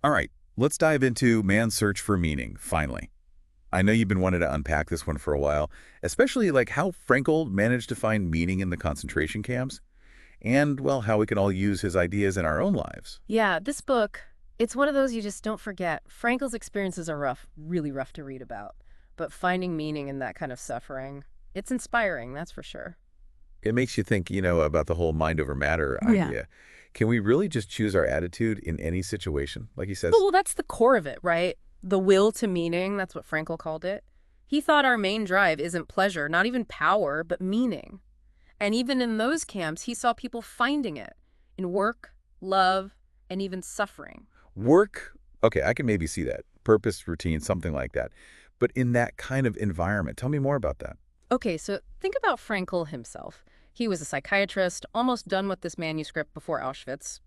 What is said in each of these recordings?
All right, let's dive into man's search for meaning, finally. I know you've been wanting to unpack this one for a while, especially like how Frankel managed to find meaning in the concentration camps, and, well, how we can all use his ideas in our own lives. Yeah, this book, it's one of those you just don't forget. Frankel's experiences are rough, really rough to read about. But finding meaning in that kind of suffering, it's inspiring, that's for sure. It makes you think, about the whole mind over matter Oh, yeah. idea. Can we really just choose our attitude in any situation, like he says? Well, that's the core of it, right? The will to meaning, that's what Frankel called it. He thought our main drive isn't pleasure, not even power, but meaning. And even in those camps, he saw people finding it in work, love, and even suffering. Work, okay, I can maybe see that. Purpose, routine, something like that. But in that kind of environment, tell me more about that. Okay, so think about Frankel himself. He was a psychiatrist, almost done with this manuscript before Auschwitz.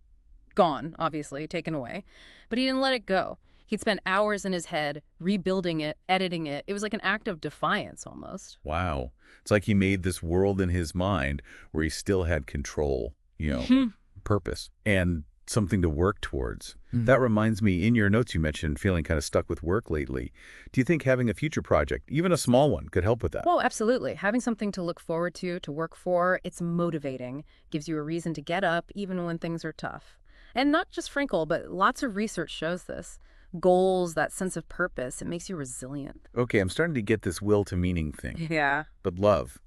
Gone, obviously, taken away. But he didn't let it go. He'd spent hours in his head, rebuilding it, editing it. It was like an act of defiance, almost. Wow. It's like he made this world in his mind where he still had control, Mhm. purpose, and something to work towards. That reminds me, in your notes you mentioned feeling kind of stuck with work lately. Do you think having a future project, even a small one, could help with that? Well, absolutely. Having something to look forward to work for, it's motivating, gives you a reason to get up even when things are tough. And not just Frankel, but lots of research shows this. Goals, that sense of purpose, it makes you resilient. Okay, I'm starting to get this will to meaning thing. Yeah. But love.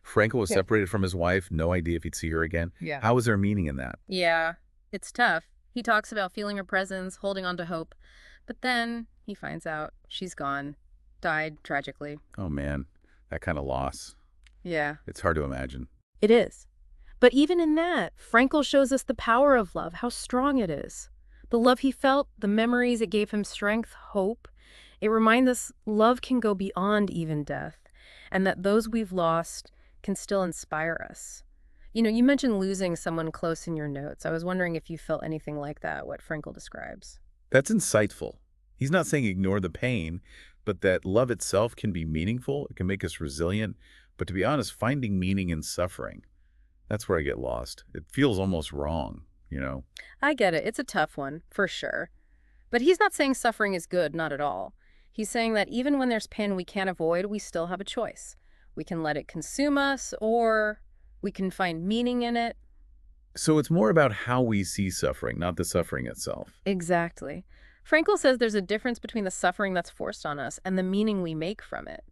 Frankel was Yeah. separated from his wife, no idea if he'd see her again. Yeah. How was there meaning in that? Yeah, it's tough. He talks about feeling her presence, holding on to hope. But then he finds out she's gone, died tragically. Oh man, that kind of loss. Yeah. It's hard to imagine. It is. But even in that, Frankel shows us the power of love, how strong it is. The love he felt, the memories it gave him strength, hope. It reminds us love can go beyond even death, and that those we've lost can still inspire us. You mentioned losing someone close in your notes. I was wondering if you felt anything like that, what Frankel describes. That's insightful. He's not saying ignore the pain, but that love itself can be meaningful. It can make us resilient. But to be honest, finding meaning in suffering, that's where I get lost. It feels almost wrong. I get it. It's a tough one, for sure. But he's not saying suffering is good, not at all. He's saying that even when there's pain we can't avoid, we still have a choice. We can let it consume us, or we can find meaning in it. So it's more about how we see suffering, not the suffering itself. Exactly. Frankel says there's a difference between the suffering that's forced on us and the meaning we make from it.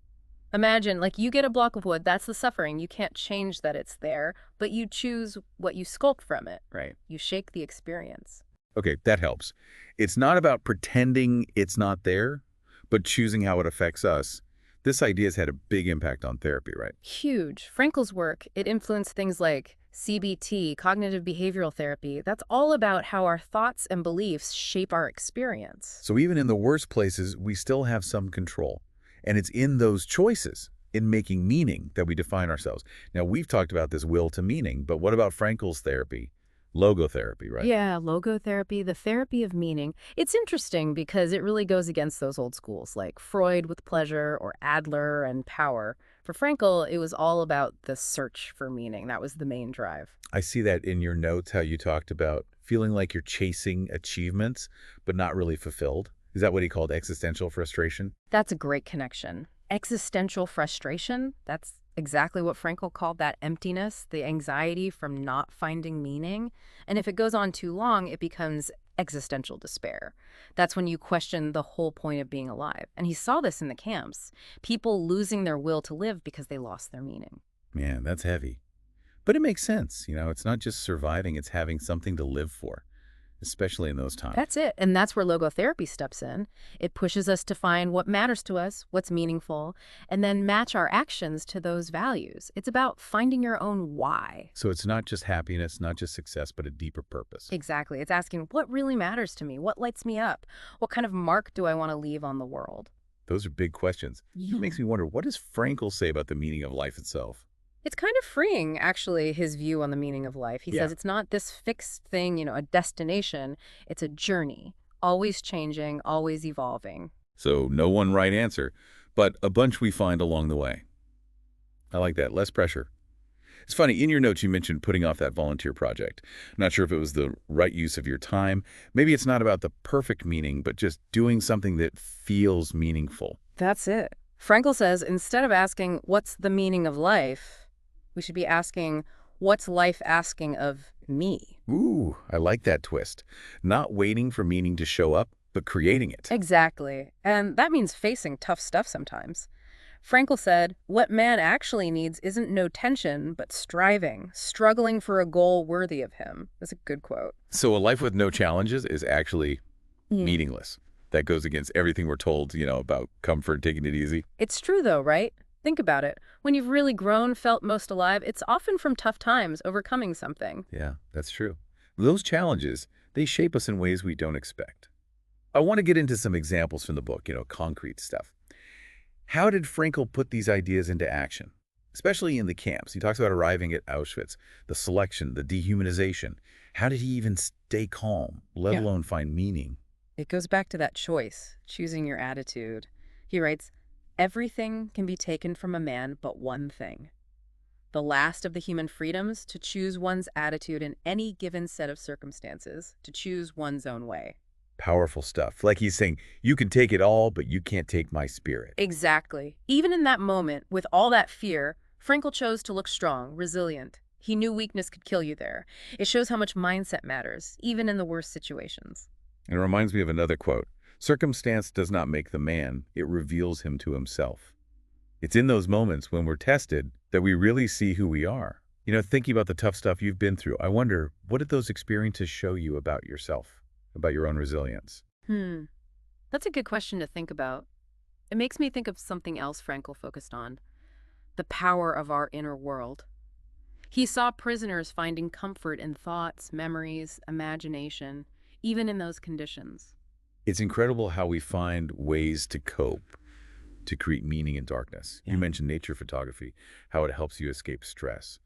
Imagine, like, you get a block of wood, that's the suffering. You can't change that it's there, but you choose what you sculpt from it. Right. You shake the experience. Okay, that helps. It's not about pretending it's not there, but choosing how it affects us. This idea has had a big impact on therapy, right? Huge. Frankel's work, it influenced things like CBT, cognitive behavioral therapy. That's all about how our thoughts and beliefs shape our experience. So even in the worst places, we still have some control. And it's in those choices, in making meaning, that we define ourselves. Now, we've talked about this will to meaning, but what about Frankel's therapy? Logotherapy, right? Yeah, logotherapy, the therapy of meaning. It's interesting because it really goes against those old schools like Freud with pleasure or Adler and power. For Frankel, it was all about the search for meaning. That was the main drive. I see that in your notes, how you talked about feeling like you're chasing achievements, but not really fulfilled. Is that what he called existential frustration? That's a great connection. Existential frustration, that's exactly what Frankel called that emptiness, the anxiety from not finding meaning. And if it goes on too long, it becomes existential despair. That's when you question the whole point of being alive. And he saw this in the camps, people losing their will to live because they lost their meaning. Man, that's heavy. But it makes sense. It's not just surviving, it's having something to live for, especially in those times. That's it. And that's where logotherapy steps in. It pushes us to find what matters to us, what's meaningful, and then match our actions to those values. It's about finding your own why. So it's not just happiness, not just success, but a deeper purpose. Exactly. It's asking what really matters to me? What lights me up? What kind of mark do I want to leave on the world? Those are big questions. Yeah. It makes me wonder, what does Frankel say about the meaning of life itself? It's kind of freeing, actually, his view on the meaning of life. He Yeah. says it's not this fixed thing, a destination. It's a journey, always changing, always evolving. So no one right answer, but a bunch we find along the way. I like that. Less pressure. It's funny, in your notes you mentioned putting off that volunteer project. Not sure if it was the right use of your time. Maybe it's not about the perfect meaning, but just doing something that feels meaningful. That's it. Frankel says instead of asking, what's the meaning of life, we should be asking, what's life asking of me? Ooh, I like that twist. Not waiting for meaning to show up, but creating it. Exactly. And that means facing tough stuff sometimes. Frankel said, what man actually needs isn't no tension, but striving, struggling for a goal worthy of him. That's a good quote. So a life with no challenges is actually Mm. meaningless. That goes against everything we're told, about comfort, taking it easy. It's true, though, right? Think about it. When you've really grown, felt most alive, it's often from tough times, overcoming something. Yeah, that's true. Those challenges, they shape us in ways we don't expect. I want to get into some examples from the book, concrete stuff. How did Frankel put these ideas into action? Especially in the camps. He talks about arriving at Auschwitz, the selection, the dehumanization. How did he even stay calm, let Yeah. alone find meaning? It goes back to that choice, choosing your attitude. He writes, everything can be taken from a man but one thing. The last of the human freedoms, to choose one's attitude in any given set of circumstances, to choose one's own way. Powerful stuff. Like he's saying, you can take it all, but you can't take my spirit. Exactly. Even in that moment, with all that fear, Frankel chose to look strong, resilient. He knew weakness could kill you there. It shows how much mindset matters, even in the worst situations. And it reminds me of another quote. Circumstance does not make the man, it reveals him to himself. It's in those moments when we're tested that we really see who we are. Thinking about the tough stuff you've been through, I wonder, what did those experiences show you about yourself, about your own resilience? That's a good question to think about. It makes me think of something else Frankel focused on, the power of our inner world. He saw prisoners finding comfort in thoughts, memories, imagination, even in those conditions. It's incredible how we find ways to cope, to create meaning in darkness. Yeah. You mentioned nature photography, how it helps you escape stress.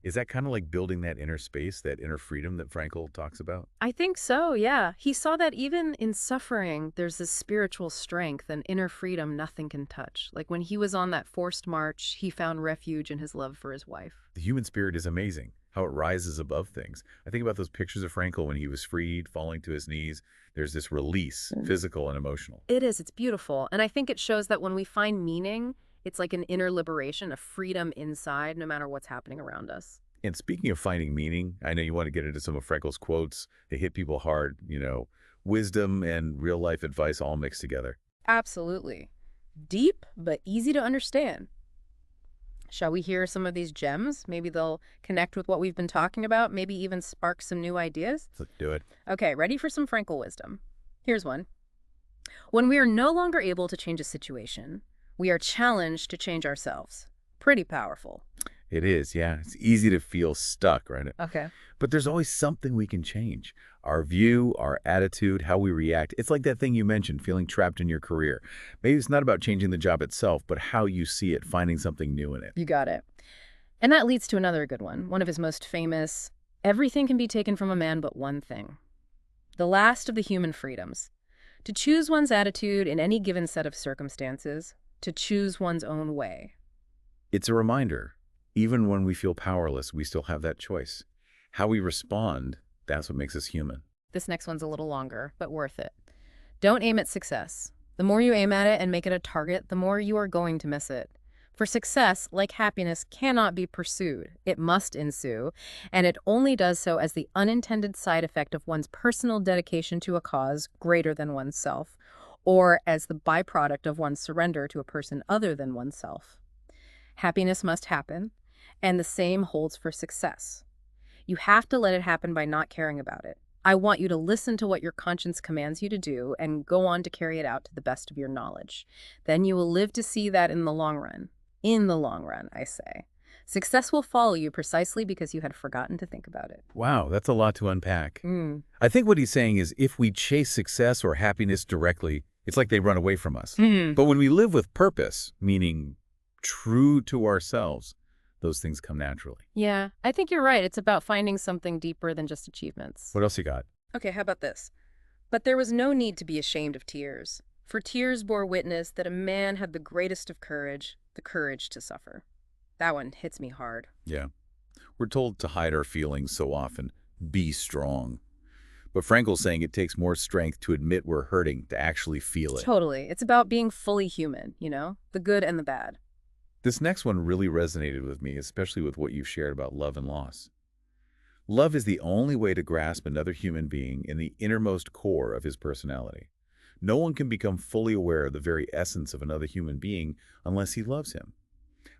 Is that kind of like building that inner space, that inner freedom that Frankel talks about? I think so, yeah. He saw that even in suffering, there's this spiritual strength and inner freedom nothing can touch. Like when he was on that forced march, he found refuge in his love for his wife. The human spirit is amazing, how it rises above things. I think about those pictures of Frankel when he was freed, falling to his knees. There's this release, physical and emotional. It is, it's beautiful. And I think it shows that when we find meaning, it's like an inner liberation, a freedom inside, no matter what's happening around us. And speaking of finding meaning, I know you want to get into some of Frankel's quotes. They hit people hard, wisdom and real life advice all mixed together. Absolutely. Deep, but easy to understand. Shall we hear some of these gems? Maybe they'll connect with what we've been talking about, maybe even spark some new ideas. Let's do it. Okay, ready for some Frankel wisdom? Here's one. When we are no longer able to change a situation, we are challenged to change ourselves. Pretty powerful. It is, yeah. It's easy to feel stuck, right? Okay. But there's always something we can change. Our view, our attitude, how we react. It's like that thing you mentioned, feeling trapped in your career. Maybe it's not about changing the job itself, but how you see it, finding something new in it. You got it. And that leads to another good one of his most famous, everything can be taken from a man but one thing. The last of the human freedoms. To choose one's attitude in any given set of circumstances, to choose one's own way. It's a reminder. Even when we feel powerless, we still have that choice. How we respond, that's what makes us human. This next one's a little longer, but worth it. Don't aim at success. The more you aim at it and make it a target, the more you are going to miss it. For success, like happiness, cannot be pursued. It must ensue, and it only does so as the unintended side effect of one's personal dedication to a cause greater than oneself, or as the byproduct of one's surrender to a person other than oneself. Happiness must happen, and the same holds for success. You have to let it happen by not caring about it. I want you to listen to what your conscience commands you to do and go on to carry it out to the best of your knowledge. Then you will live to see that in the long run. In the long run, I say. Success will follow you precisely because you had forgotten to think about it. Wow, that's a lot to unpack. I think what he's saying is if we chase success or happiness directly, it's like they run away from us. But when we live with purpose, meaning true to ourselves, those things come naturally. Yeah, I think you're right. It's about finding something deeper than just achievements. What else you got? Okay, how about this? But there was no need to be ashamed of tears, for tears bore witness that a man had the greatest of courage, the courage to suffer. That one hits me hard. Yeah. We're told to hide our feelings so often, be strong. But Frankel's saying it takes more strength to admit we're hurting, to actually feel it. Totally. It's about being fully human, the good and the bad. This next one really resonated with me, especially with what you've shared about love and loss. Love is the only way to grasp another human being in the innermost core of his personality. No one can become fully aware of the very essence of another human being unless he loves him.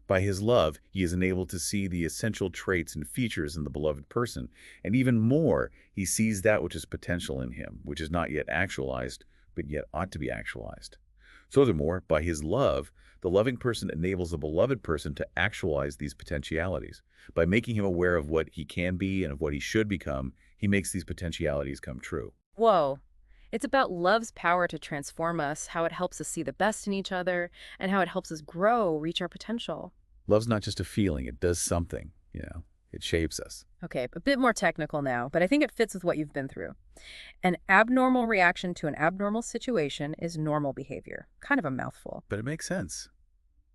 By his love, he is enabled to see the essential traits and features in the beloved person, and even more, he sees that which is potential in him, which is not yet actualized, but yet ought to be actualized. Furthermore, by his love, the loving person enables the beloved person to actualize these potentialities. By making him aware of what he can be and of what he should become, he makes these potentialities come true. Whoa. It's about love's power to transform us, how it helps us see the best in each other, and how it helps us grow, reach our potential. Love's not just a feeling, it does something, it shapes us. Okay, a bit more technical now, but I think it fits with what you've been through. An abnormal reaction to an abnormal situation is normal behavior. Kind of a mouthful. But it makes sense.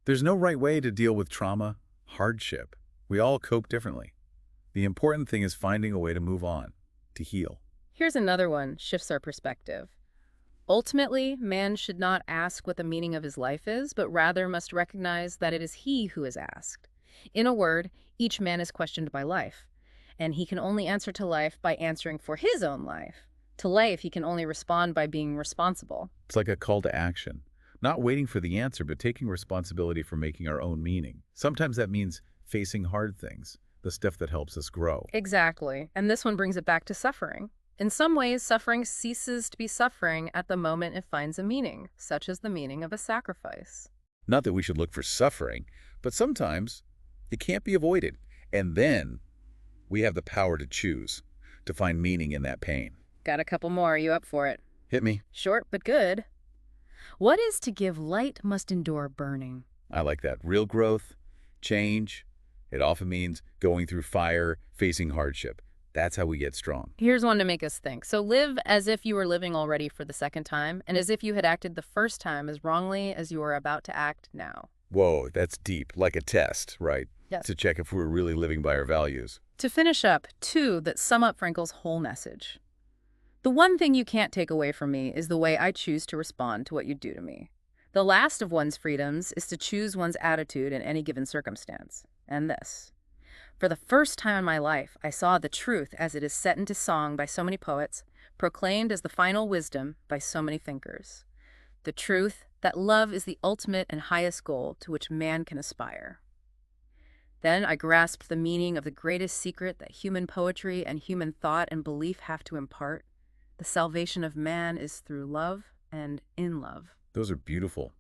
There's no right way to deal with trauma, hardship. We all cope differently. The important thing is finding a way to move on, to heal. Here's another one, shifts our perspective. Ultimately, man should not ask what the meaning of his life is, but rather must recognize that it is he who is asked. In a word, each man is questioned by life, and he can only answer to life by answering for his own life. To life, he can only respond by being responsible. It's like a call to action. Not waiting for the answer, but taking responsibility for making our own meaning. Sometimes that means facing hard things, the stuff that helps us grow. Exactly. And this one brings it back to suffering. In some ways, suffering ceases to be suffering at the moment it finds a meaning, such as the meaning of a sacrifice. Not that we should look for suffering, but sometimes it can't be avoided. And then we have the power to choose, to find meaning in that pain. Got a couple more. Are you up for it? Hit me. Short but good. What is to give light must endure burning. I like that. Real growth, change. It often means going through fire, facing hardship. That's how we get strong. Here's one to make us think. So live as if you were living already for the second time, and as if you had acted the first time as wrongly as you are about to act now. Whoa, that's deep, like a test, right? Yes. To check if we're really living by our values. To finish up, two that sum up Frankel's whole message. The one thing you can't take away from me is the way I choose to respond to what you do to me. The last of one's freedoms is to choose one's attitude in any given circumstance. And this. For the first time in my life, I saw the truth as it is set into song by so many poets, proclaimed as the final wisdom by so many thinkers. The truth that love is the ultimate and highest goal to which man can aspire. Then I grasped the meaning of the greatest secret that human poetry and human thought and belief have to impart. The salvation of man is through love and in love. Those are beautiful.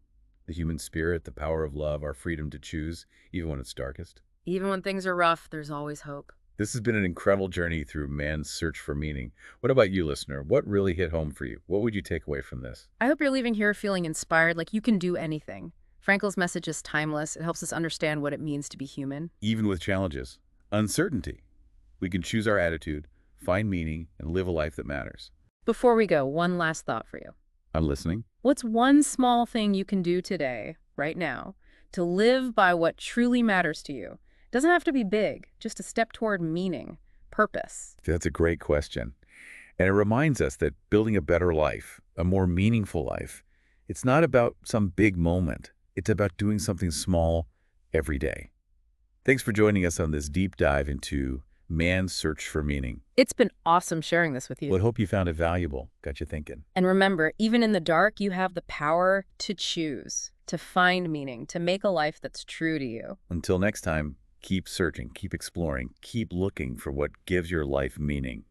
The human spirit, the power of love, our freedom to choose, even when it's darkest. Even when things are rough, there's always hope. This has been an incredible journey through man's search for meaning. What about you, listener? What really hit home for you? What would you take away from this? I hope you're leaving here feeling inspired, like you can do anything. Frankel's message is timeless. It helps us understand what it means to be human. Even with challenges, uncertainty, we can choose our attitude, find meaning, and live a life that matters. Before we go, one last thought for you. I'm listening. What's one small thing you can do today, right now, to live by what truly matters to you? It doesn't have to be big, just a step toward meaning, purpose. That's a great question. And it reminds us that building a better life, a more meaningful life, it's not about some big moment. It's about doing something small every day. Thanks for joining us on this deep dive into man's search for meaning. It's been awesome sharing this with you. Well, I hope you found it valuable. Got you thinking. And remember, even in the dark, you have the power to choose, to find meaning, to make a life that's true to you. Until next time, keep searching, keep exploring, keep looking for what gives your life meaning.